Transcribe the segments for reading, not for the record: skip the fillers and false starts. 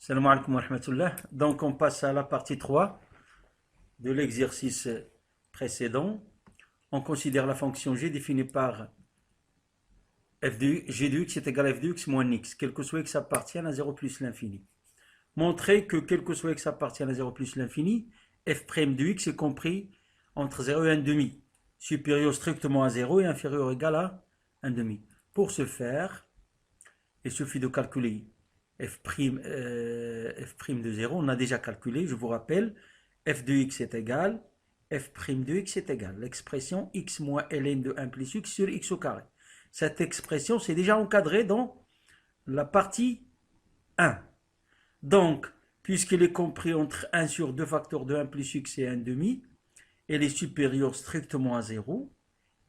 Salam alaikum wa rahmatullah. Donc on passe à la partie 3 de l'exercice précédent. On considère la fonction g définie par g de x est égal à f de x moins x, quel que soit x appartienne à 0 plus l'infini. Montrer que quel que soit x appartienne à 0 plus l'infini, f' de x est compris entre 0 et 1 demi, supérieur strictement à 0 et inférieur ou égal à 1 demi. Pour ce faire, il suffit de calculer f' de 0, on a déjà calculé, je vous rappelle, f de x est égal, f' de x est égal, l'expression x moins ln de 1 plus x sur x au carré. Cette expression, c'est déjà encadré dans la partie 1. Donc, puisqu'il est compris entre 1 sur 2 facteurs de 1 plus x et 1 demi, elle est supérieure strictement à 0,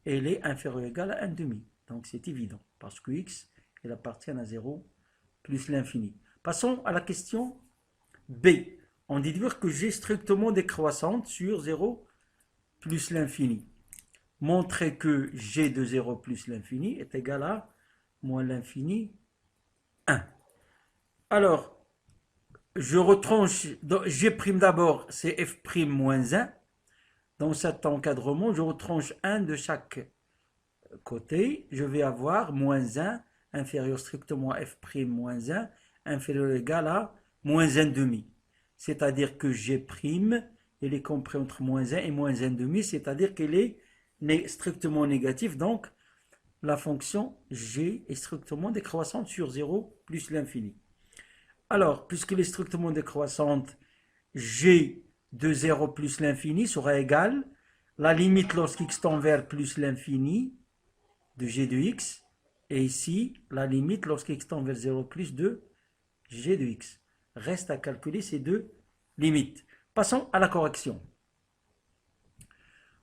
et elle est inférieure ou égale à 1 demi. Donc c'est évident, parce que x, elle appartient à 0 plus l'infini. Passons à la question B. On déduit que g strictement décroissante sur 0 plus l'infini. Montrer que g de 0 plus l'infini est égal à moins l'infini 1. Alors, je retranche, g' d'abord, c'est f' moins 1. Dans cet encadrement, je retranche 1 de chaque côté. Je vais avoir moins 1 inférieur strictement à f' moins 1 inférieur ou égal à moins 1 demi. C'est-à-dire que g', il est compris entre moins 1 et moins 1 demi, c'est-à-dire qu'il est strictement négatif. Donc, la fonction g est strictement décroissante sur 0 plus l'infini. Alors, puisqu'il est strictement décroissante, g de 0 plus l'infini sera égal la limite lorsqu'x tend vers plus l'infini de g de x, et ici, la limite lorsqu'x tend vers 0 plus de g de x. Reste à calculer ces deux limites. Passons à la correction.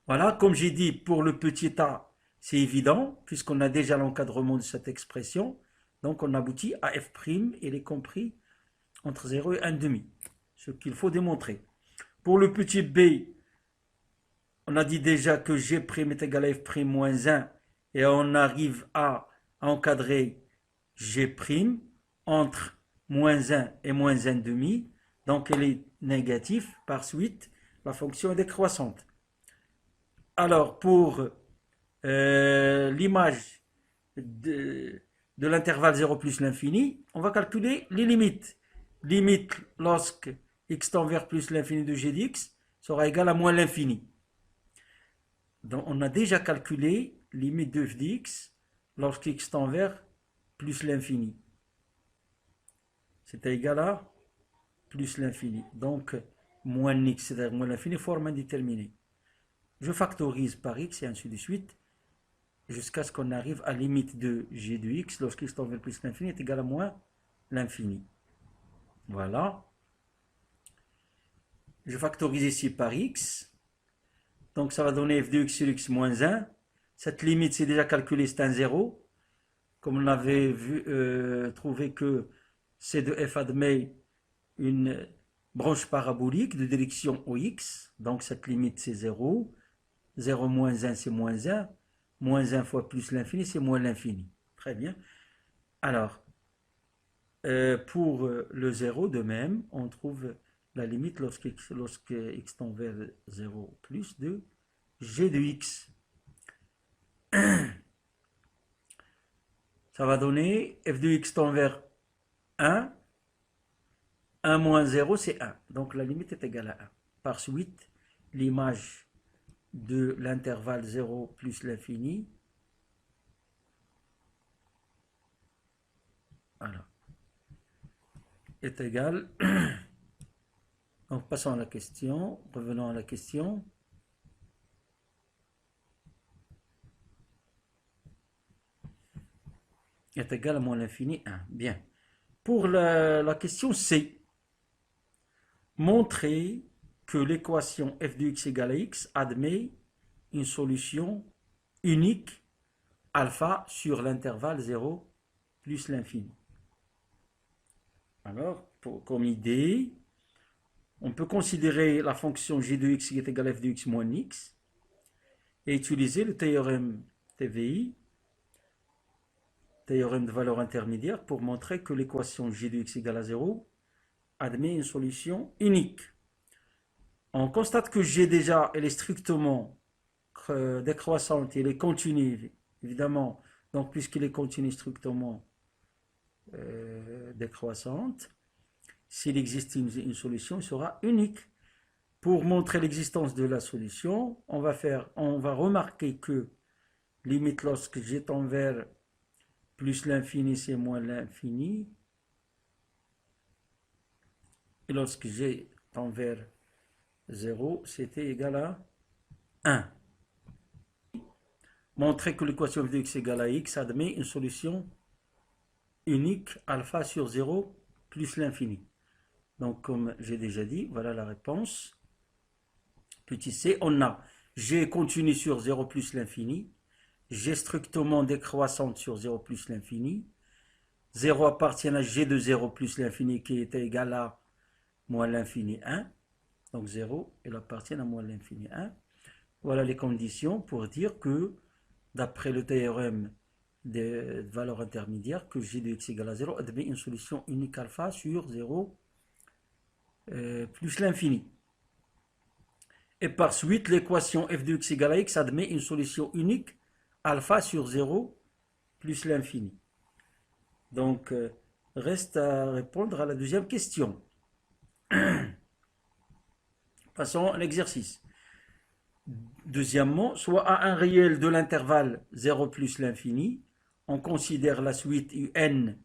Voilà, comme j'ai dit, pour le petit a, c'est évident, puisqu'on a déjà l'encadrement de cette expression. Donc on aboutit à f', il est compris entre 0 et 1 demi, ce qu'il faut démontrer. Pour le petit b, on a dit déjà que g' est égal à f' moins 1, et on arrive à encadrer g' entre moins 1 et moins 1 demi, donc elle est négative. Par suite, la fonction est décroissante. Alors, pour l'image de l'intervalle 0 plus l'infini, on va calculer les limites. Limite lorsque x tend vers plus l'infini de g dx sera égal à moins l'infini. Donc, on a déjà calculé limite de f dx lorsque x tend vers plus l'infini. C'est égal à plus l'infini. Donc, moins x, c'est-à-dire moins l'infini, forme indéterminée. Je factorise par x et ainsi de suite, jusqu'à ce qu'on arrive à limite de g de x lorsque x tend vers plus l'infini est égal à moins l'infini. Voilà. Je factorise ici par x. Donc ça va donner f de x sur x moins 1. Cette limite, c'est déjà calculé, c'est un 0. Comme on avait vu, trouvé que c de f admet une branche parabolique de direction au x. Donc cette limite, c'est 0. 0 moins 1, c'est moins 1. Moins 1 fois plus l'infini, c'est moins l'infini. Très bien. Alors, pour le 0, de même, on trouve la limite lorsque x tend vers 0 plus de g de x. Ça va donner f de x tend vers 1. 1 moins 0, c'est 1. Donc la limite est égale à 1. Par suite, l'image de l'intervalle 0 plus l'infini, voilà, est égale. Donc passons à la question, revenons à la question. Est égal à moins l'infini 1. Bien. Pour la question C, montrer que l'équation f de x égale à x admet une solution unique alpha sur l'intervalle 0 plus l'infini. Alors, comme idée, on peut considérer la fonction g de x qui est égale à f de x moins x et utiliser le théorème TVI, théorème de valeur intermédiaire, pour montrer que l'équation g de x égale à 0 admet une solution unique. On constate que G déjà, elle est strictement décroissante, elle est continue, évidemment. Donc, puisqu'elle est continue strictement décroissante, s'il existe une solution, elle sera unique. Pour montrer l'existence de la solution, on va remarquer que limite lorsque G tend vers plus l'infini, c'est moins l'infini. Et lorsque G tend vers 0, c'était égal à 1. Montrer que l'équation f de x égale à x admet une solution unique alpha sur 0 plus l'infini. Donc, comme j'ai déjà dit, voilà la réponse. Petit c, on a g continu sur 0 plus l'infini, g strictement décroissante sur 0 plus l'infini, 0 appartient à g de 0 plus l'infini qui est égal à moins l'infini 1, donc 0, il appartient à moins l'infini 1. Voilà les conditions pour dire que, d'après le théorème des valeurs intermédiaires, que g de x égale à 0 admet une solution unique alpha sur 0 plus l'infini. Et par suite, l'équation f de x égale à x admet une solution unique alpha sur 0 plus l'infini. Donc, reste à répondre à la deuxième question. Passons à l'exercice. Deuxièmement, soit à un réel de l'intervalle 0 plus l'infini, on considère la suite un,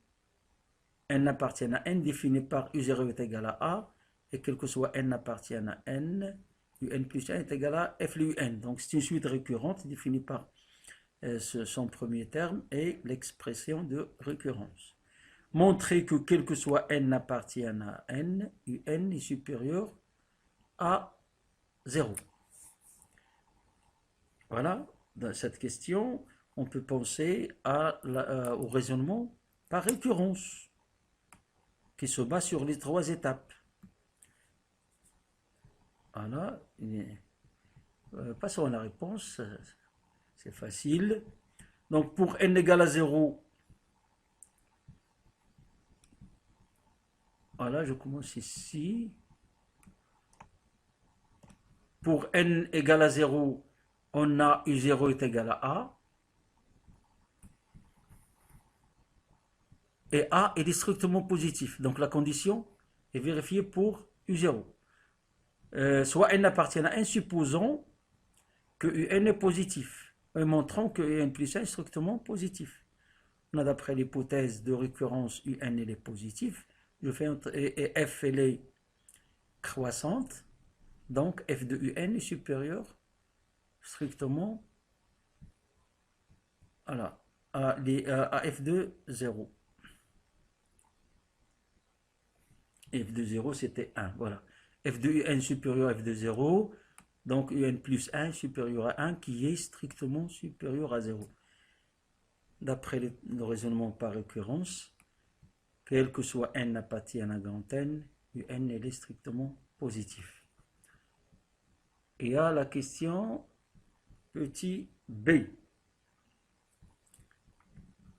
n appartient à n, définie par u0 est égal à a, et quel que soit n appartient à n, un plus 1 est égal à f de un. Donc c'est une suite récurrente définie par son premier terme et l'expression de récurrence. Montrer que quel que soit n appartient à n, un est supérieur à 0. Voilà, dans cette question, on peut penser au raisonnement par récurrence, qui se base sur les 3 étapes. Voilà, passons à la réponse, c'est facile. Donc pour n égale à 0, voilà, je commence ici. Pour n égale à 0, on a u0 est égal à a. Et a est strictement positif. Donc la condition est vérifiée pour u0. Soit n appartient à n, supposons que un est positif, montrant que un plus 1 est strictement positif. On a d'après l'hypothèse de récurrence un elle est positive, et f elle est croissante, donc f de un est supérieur strictement voilà, à f de 0. F de 0 c'était 1, voilà. F de un supérieur à f de 0, donc un plus 1 supérieur à 1 qui est strictement supérieur à 0. D'après le raisonnement par récurrence, quel que soit n appartient à grand n, un est strictement positif. Et à la question petit b.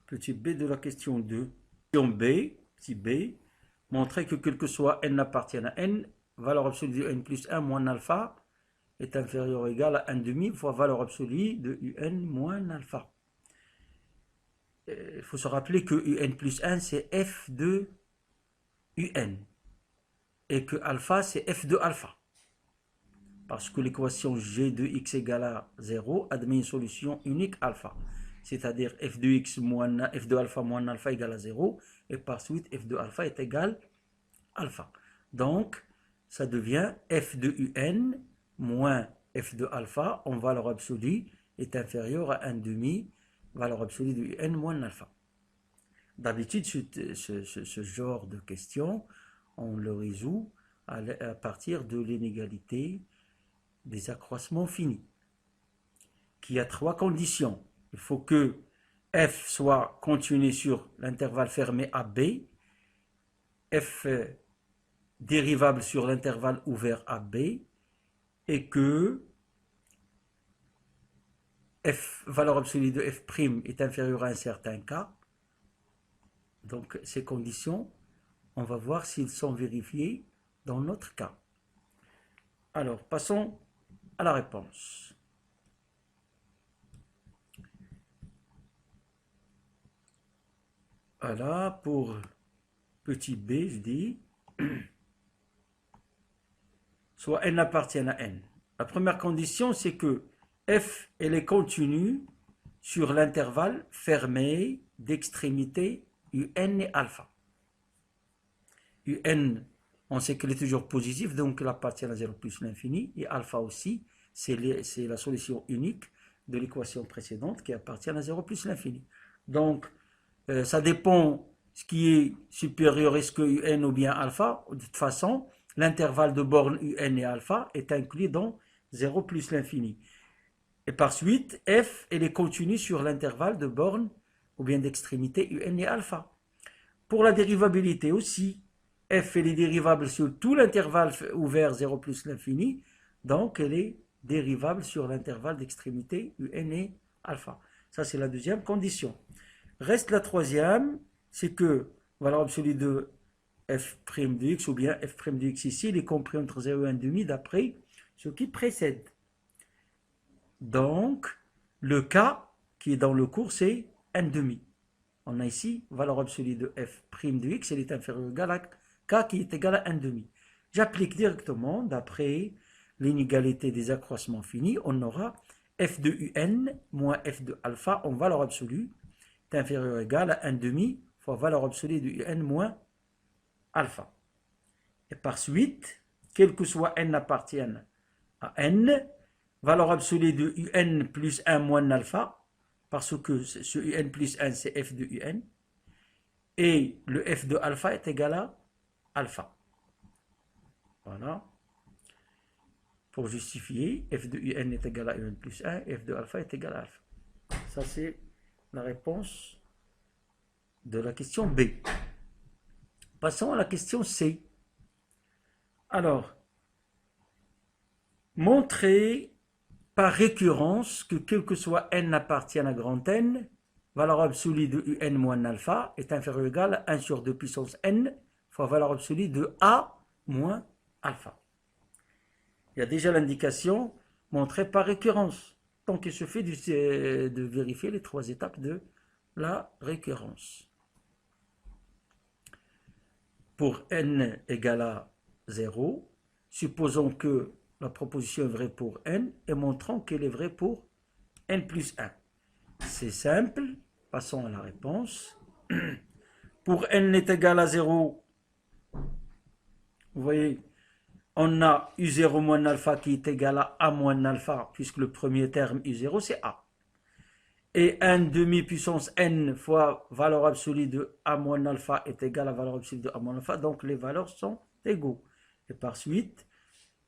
Petit b de la question 2. Question b, petit b, montrer que quel que soit n appartient à n, valeur absolue de n plus 1 moins alpha est inférieur ou égal à 1 demi fois valeur absolue de un moins alpha. Il faut se rappeler que un plus 1 c'est f de un et que alpha c'est f de alpha. Parce que l'équation g de x égale à 0 admet une solution unique alpha. C'est-à-dire f de x moins f de alpha moins alpha égale à 0 et par suite f de alpha est égal à alpha. Donc ça devient f de un moins f de alpha en valeur absolue est inférieur à 1 demi valeur absolue de n moins alpha. D'habitude, ce genre de question, on le résout à partir de l'inégalité des accroissements finis, qui a 3 conditions. Il faut que f soit continu sur l'intervalle fermé AB, f dérivable sur l'intervalle ouvert AB, et que f, valeur absolue de f' est inférieure à un certain cas. Donc ces conditions, On va voir s'ils sont vérifiés dans notre cas. Alors, passons à la réponse. Voilà, pour petit b, je dis, soit n appartient à n. La première condition, c'est que f, elle est continue sur l'intervalle fermé d'extrémité un et alpha. Un, on sait qu'elle est toujours positive, donc elle appartient à 0 plus l'infini, et alpha aussi, c'est la solution unique de l'équation précédente qui appartient à 0 plus l'infini. Donc, ça dépend ce qui est supérieur, est-ce que un ou bien alpha. De toute façon, l'intervalle de borne un et alpha est inclus dans 0 plus l'infini. Et par suite, f, elle est continue sur l'intervalle de borne ou bien d'extrémité un et alpha. Pour la dérivabilité aussi, f, elle est dérivable sur tout l'intervalle ouvert 0 plus l'infini, donc elle est dérivable sur l'intervalle d'extrémité un et alpha. Ça, c'est la deuxième condition. Reste la troisième, c'est que valeur absolue de f' de x ou bien f' de x ici, il est compris entre 0 et 1,5 d'après ce qui précède. Donc, le cas qui est dans le cours, c'est 1,5. On a ici valeur absolue de f' de x, elle est inférieure ou égale à k qui est égal à 1,5. J'applique directement, d'après l'inégalité des accroissements finis, on aura f de un moins f de alpha en valeur absolue est inférieur ou égal à 1,5 fois valeur absolue de un moins alpha. Et par suite, quel que soit n appartienne à n, valeur absolue de un plus 1 moins alpha, parce que ce un plus 1 c'est f de un, et le f de alpha est égal à alpha. Voilà. Pour justifier, f de un est égal à un plus 1, f de alpha est égal à alpha. Ça c'est la réponse de la question B. Passons à la question C. Alors, montrer par récurrence que quel que soit n appartient à grand N, valeur absolue de un moins alpha est inférieure ou égale à 1 sur 2 puissance n fois valeur absolue de a moins alpha. Il y a déjà l'indication montrée par récurrence. Donc il suffit de vérifier les trois étapes de la récurrence. Pour n égale à 0, supposons que la proposition est vraie pour n et montrons qu'elle est vraie pour n plus 1. C'est simple, passons à la réponse. Pour n est égal à 0, vous voyez, on a u0 moins alpha qui est égal à a moins alpha, puisque le premier terme u0 c'est a. Et 1 demi puissance n fois valeur absolue de a moins alpha est égal à valeur absolue de a moins alpha, donc les valeurs sont égaux. Et par suite,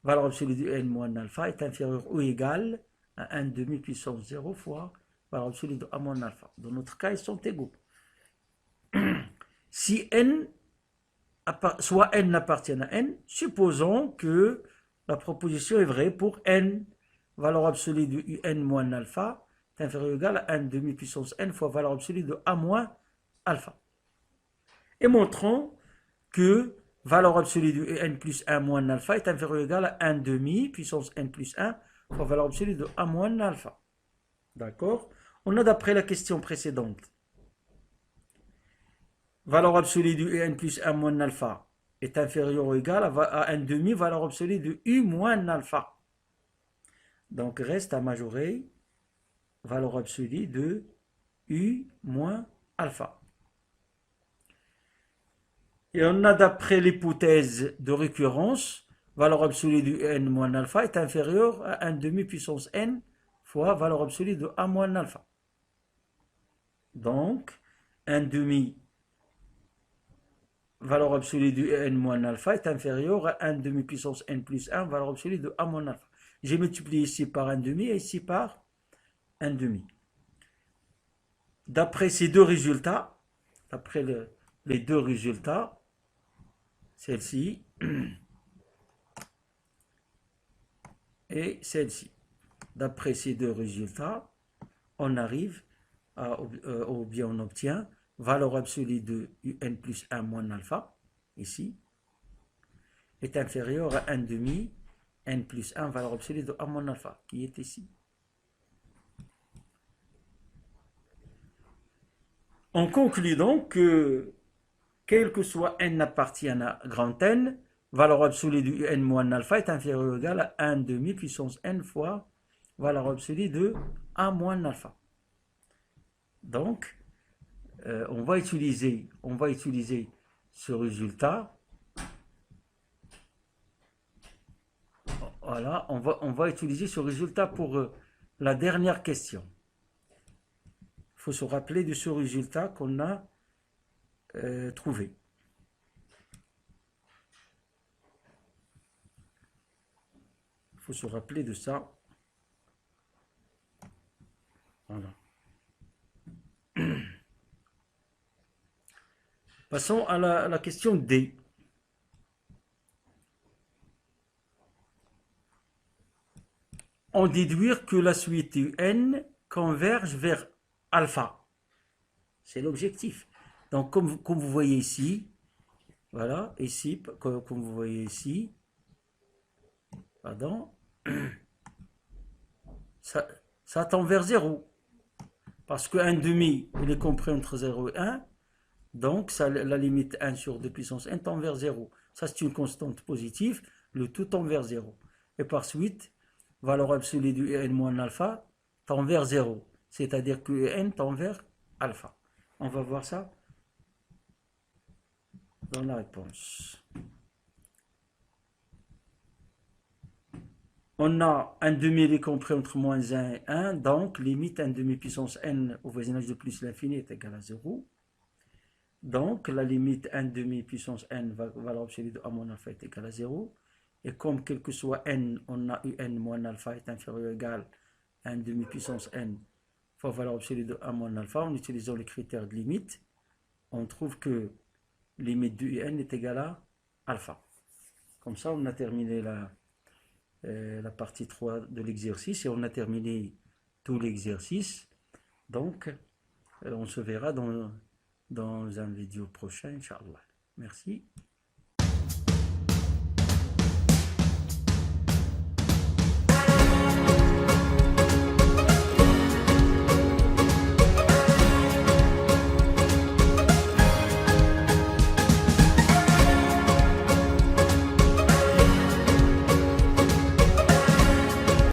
valeur absolue de n moins alpha est inférieure ou égale à 1 demi puissance 0 fois valeur absolue de a moins alpha. Dans notre cas, ils sont égaux. Si n, soit n appartient à n, supposons que la proposition est vraie pour n, valeur absolue de un moins alpha est inférieure ou égale à 1 demi puissance n fois valeur absolue de a moins alpha. Et montrons que valeur absolue de n plus 1 moins alpha est inférieure ou égale à 1 demi puissance n plus 1 fois valeur absolue de a moins alpha. D'accord? On a d'après la question précédente. Valeur absolue de n plus 1 moins alpha est inférieure ou égale à 1 demi valeur absolue de u moins alpha. Donc reste à majorer valeur absolue de u moins alpha. Et on a d'après l'hypothèse de récurrence, valeur absolue de n moins alpha est inférieure à 1 demi puissance n fois valeur absolue de a moins alpha. Donc, 1 demi valeur absolue de n moins alpha est inférieure à 1 demi puissance n plus 1 valeur absolue de a moins alpha. J'ai multiplié ici par 1 demi et ici par 1 demi. D'après ces deux résultats, d'après les deux résultats, celle-ci et celle-ci. D'après ces deux résultats, on arrive ou bien on obtient valeur absolue de un plus 1 moins alpha ici, est inférieur à 1 demi n plus 1 valeur absolue de a moins alpha, qui est ici. On conclut donc que, quel que soit n appartienne à grand N, valeur absolue de n moins alpha est inférieure ou égale à 1 demi puissance n fois valeur absolue de a moins alpha. Donc, on va utiliser ce résultat. Voilà, on va utiliser ce résultat pour la dernière question. Il faut se rappeler de ce résultat qu'on a trouvé. Il faut se rappeler de ça. Voilà. Passons à la question D. On déduire que la suite n converge vers alpha. C'est l'objectif. Donc, comme vous voyez ici, voilà, ici, comme vous voyez ici, pardon, ça tend vers 0. Parce que 1 demi, il est compris entre 0 et 1. Donc, ça, la limite 1 sur 2 puissance n tend vers 0. Ça, c'est une constante positive. Le tout tend vers 0. Et par suite, valeur absolue du n moins alpha tend vers 0. C'est-à-dire que n tend vers alpha. On va voir ça dans la réponse. On a 1 demi, il est compris entre moins 1 et 1. Donc, limite 1 demi puissance n au voisinage de plus l'infini est égal à 0. Donc, la limite 1 demi puissance n, valeur absolue de a moins alpha est égale à 0. Et comme quel que soit n, on a un moins alpha est inférieur ou égal à 1 demi puissance n fois valeur absolue de a moins alpha, en utilisant les critères de limite, on trouve que limite de un est égale à alpha. Comme ça, on a terminé la partie 3 de l'exercice et on a terminé tout l'exercice. Donc, on se verra dans un vidéo prochain, Inch'Allah. Merci.